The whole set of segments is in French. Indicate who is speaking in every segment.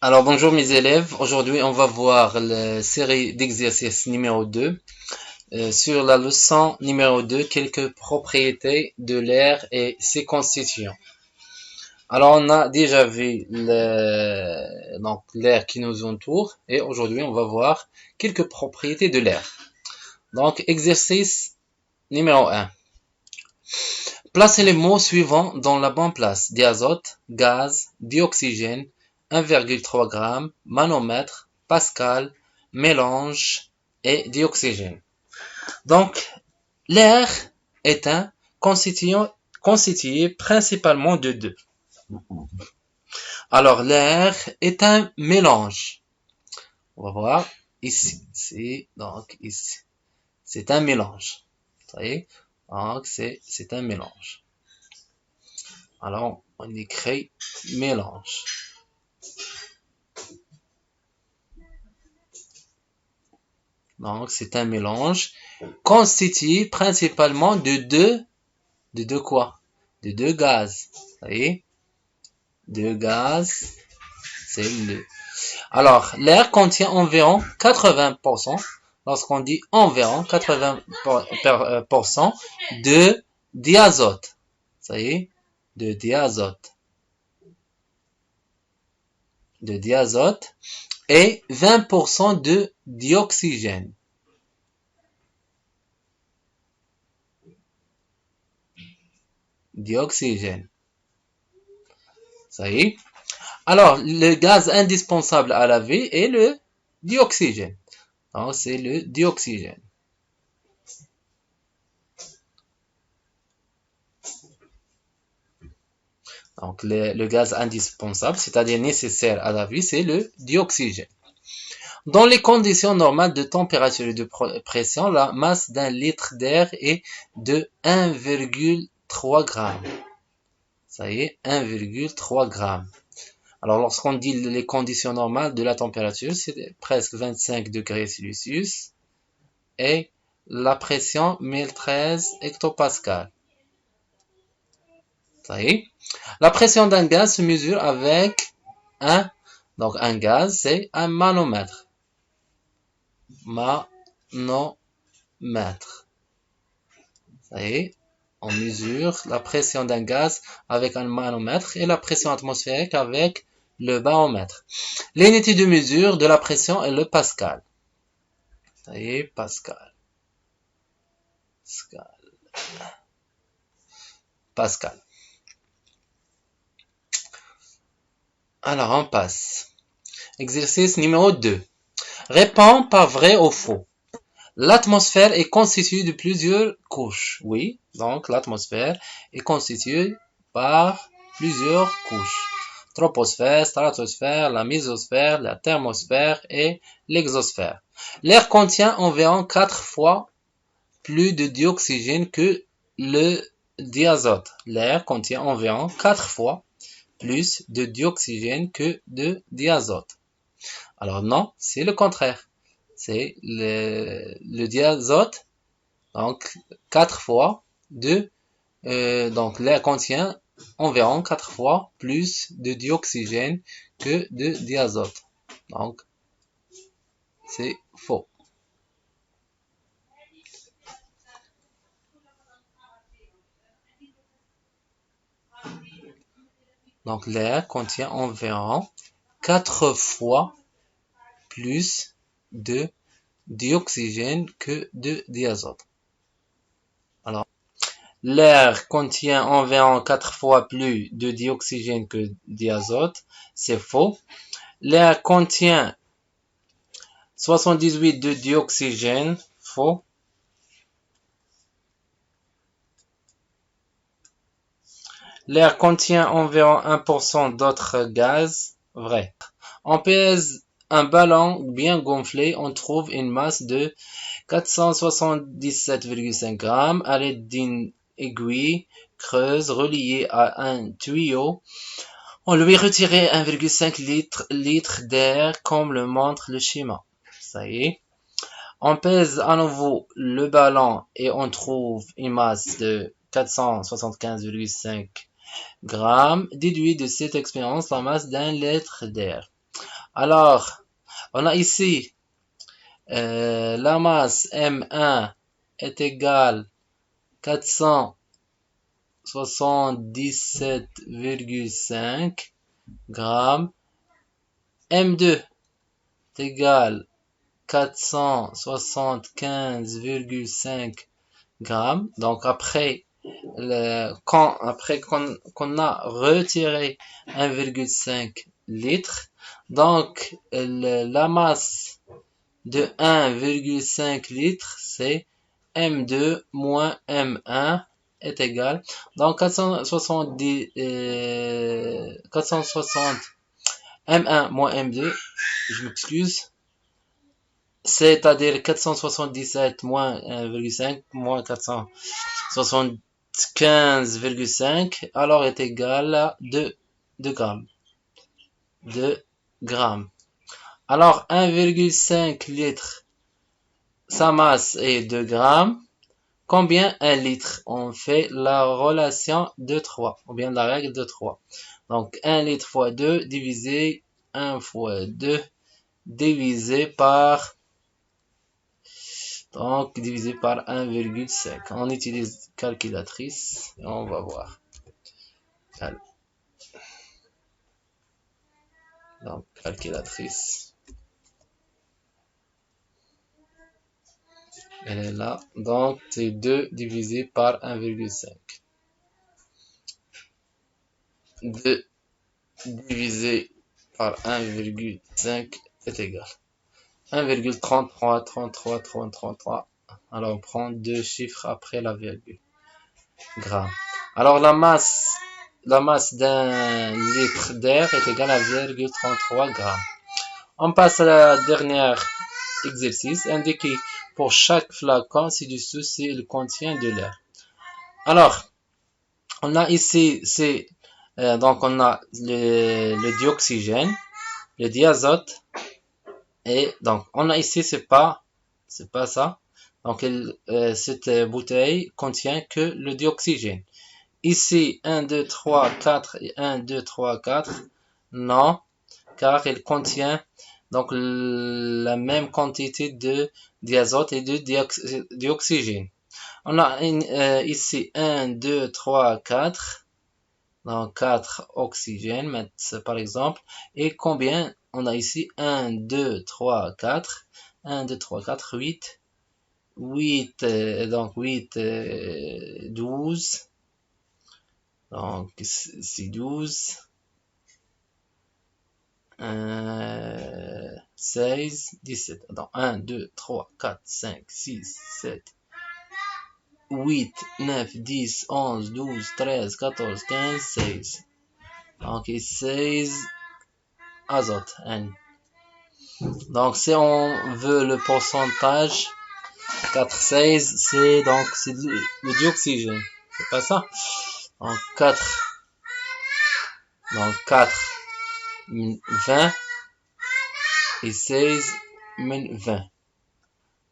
Speaker 1: Alors bonjour mes élèves, aujourd'hui on va voir la série d'exercices numéro 2 sur la leçon numéro 2, quelques propriétés de l'air et ses constituants. Alors on a déjà vu donc l'air qui nous entoure et aujourd'hui on va voir quelques propriétés de l'air. Donc exercice numéro 1. Placez les mots suivants dans la bonne place: diazote, gaz, dioxygène, 1,3 g, manomètre, pascal, mélange et dioxygène. Donc, l'air est un constitué principalement de deux. Alors, l'air est un mélange. On va voir ici, donc ici. C'est un mélange. Vous voyez? Donc, c'est un mélange. Alors, on écrit mélange. Donc, c'est un mélange constitué principalement de deux quoi? De deux gaz. Vous voyez? Deux gaz, c'est le. Alors, l'air contient environ 80%, lorsqu'on dit environ 80% de diazote. Vous voyez? De diazote. De diazote. Et 20% de dioxygène. Dioxygène. Ça y est. Alors, le gaz indispensable à la vie est le dioxygène. Donc, c'est le dioxygène. Donc, le gaz indispensable, c'est-à-dire nécessaire à la vie, c'est le dioxygène. Dans les conditions normales de température et de pression, la masse d'un litre d'air est de 1,3 g. Ça y est, 1,3 g. Alors, lorsqu'on dit les conditions normales de la température, c'est presque 25 degrés Celsius et la pression 1013 hectopascal. Ça y est. La pression d'un gaz se mesure avec donc un gaz, c'est un manomètre. Manomètre. Ça y est. On mesure la pression d'un gaz avec un manomètre et la pression atmosphérique avec le baromètre. L'unité de mesure de la pression est le pascal. Ça y est, pascal. Pascal. Alors, on passe. Exercice numéro 2. Réponds par vrai ou faux. L'atmosphère est constituée de plusieurs couches. Oui, donc l'atmosphère est constituée par plusieurs couches. Troposphère, stratosphère, la mésosphère, la thermosphère et l'exosphère. L'air contient environ 4 fois plus de dioxygène que le diazote. L'air contient environ 4 fois plus de dioxygène que de diazote. Alors non, c'est le contraire. C'est le diazote, donc 4 fois donc l'air contient environ 4 fois plus de dioxygène que de diazote. Donc, c'est faux. Donc, l'air contient environ 4 fois plus de dioxygène que de diazote. Alors, l'air contient environ 4 fois plus de dioxygène que d'azote, c'est faux. L'air contient 78 de dioxygène, faux. L'air contient environ 1% d'autres gaz, vrai. On pèse un ballon bien gonflé, on trouve une masse de 477,5 g à l'aide d'une aiguille creuse reliée à un tuyau. On lui retirait 1,5 litre d'air comme le montre le schéma. Ça y est. On pèse à nouveau le ballon et on trouve une masse de 475,5 g. Déduit de cette expérience la masse d'un litre d'air. Alors, on a ici la masse M1 est égale 477,5 grammes. M2 est égal 475,5 grammes. Donc après qu'on a retiré 1,5 litre, donc la masse de 1,5 litre, c'est M2 moins M1 est égal. Donc 460 M1 moins M2, je m'excuse, c'est-à-dire 477 moins 1,5 moins 475,5, alors est égal à 2 grammes. 2 grammes. Alors 1,5 litre, sa masse est 2 grammes. Combien 1 litre? On fait la relation de 3, ou bien la règle de 3. Donc 1 litre fois 2 divisé 1 fois 2 divisé par 1,5. On utilise calculatrice et on va voir. Donc calculatrice. Elle est là. Donc c'est 2 divisé par 1,5. 2 divisé par 1,5 est égal 1,33. Alors on prend deux chiffres après la virgule. Grammes. Alors la masse d'un litre d'air est égale à 0,33 grammes. On passe à la dernière exercice. Indiqué pour chaque flacon ci-dessous s'il contient de l'air. Alors, on a ici, donc on a le dioxygène, le diazote, et donc on a ici, c'est pas ça. Donc cette bouteille contient que le dioxygène. Ici 1, 2, 3, 4 et 1, 2, 3, 4, non, car il contient donc la même quantité de diazote et de dioxygène. On a ici 1, 2, 3, 4. Donc 4 oxygène, par exemple. Et combien on a ici? 1, 2, 3, 4. 1, 2, 3, 4, 8. 8, donc 8, 12. Donc c'est 12. 16, 17. Donc 1, 2, 3, 4, 5, 6, 7, 8, 9, 10, 11, 12, 13, 14, 15, 16. Donc 16 azote. Donc si on veut le pourcentage, 4, 16, c'est le dioxygène. C'est pas ça? Donc 4, 20 et 16, 20.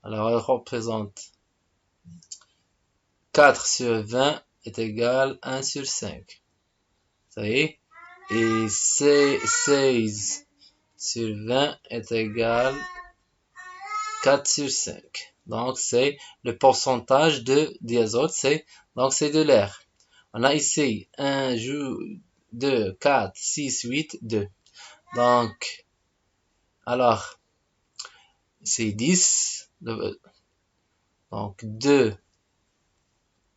Speaker 1: Alors elle représente 4 sur 20 est égal à 1 sur 5. Ça y est. Et 16 sur 20 est égal à 4 sur 5. Donc c'est le pourcentage de diazote, donc c'est de l'air. On a ici 1, 2, 4, 6, 8, 2. Donc, alors, c'est 10. Donc 2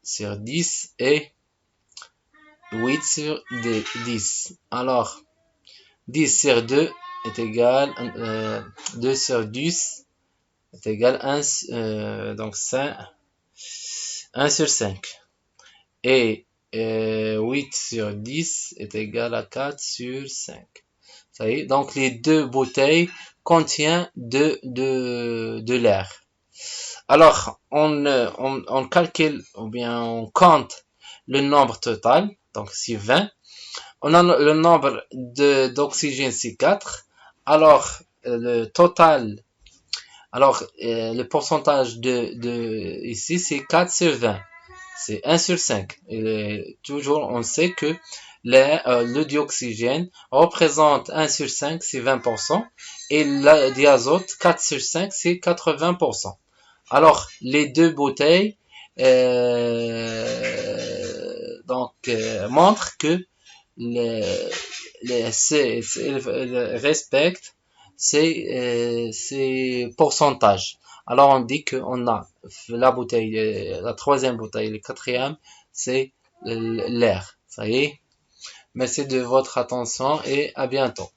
Speaker 1: sur 10 et 8 sur 10. Alors, 10 sur 2 est égal, 2 sur 10 est égal à 1, donc 1 sur 5. Et 8 sur 10 est égal à 4 sur 5. Ça y est, donc les deux bouteilles contiennent de l'air. Alors, on calcule, ou bien on compte le nombre total, donc c'est 20. On a le nombre d'oxygène, c'est 4. Alors, le total, le pourcentage ici, c'est 4 sur 20. C'est 1 sur 5. Et toujours, on sait que le dioxygène représente 1 sur 5, c'est 20%, et le diazote, 4 sur 5, c'est 80%. Alors, les deux bouteilles montrent que le, respectent ces pourcentages. Alors, on dit qu'on a la bouteille, la troisième bouteille, le quatrième, c'est l'air. Ça y est. Merci de votre attention et à bientôt.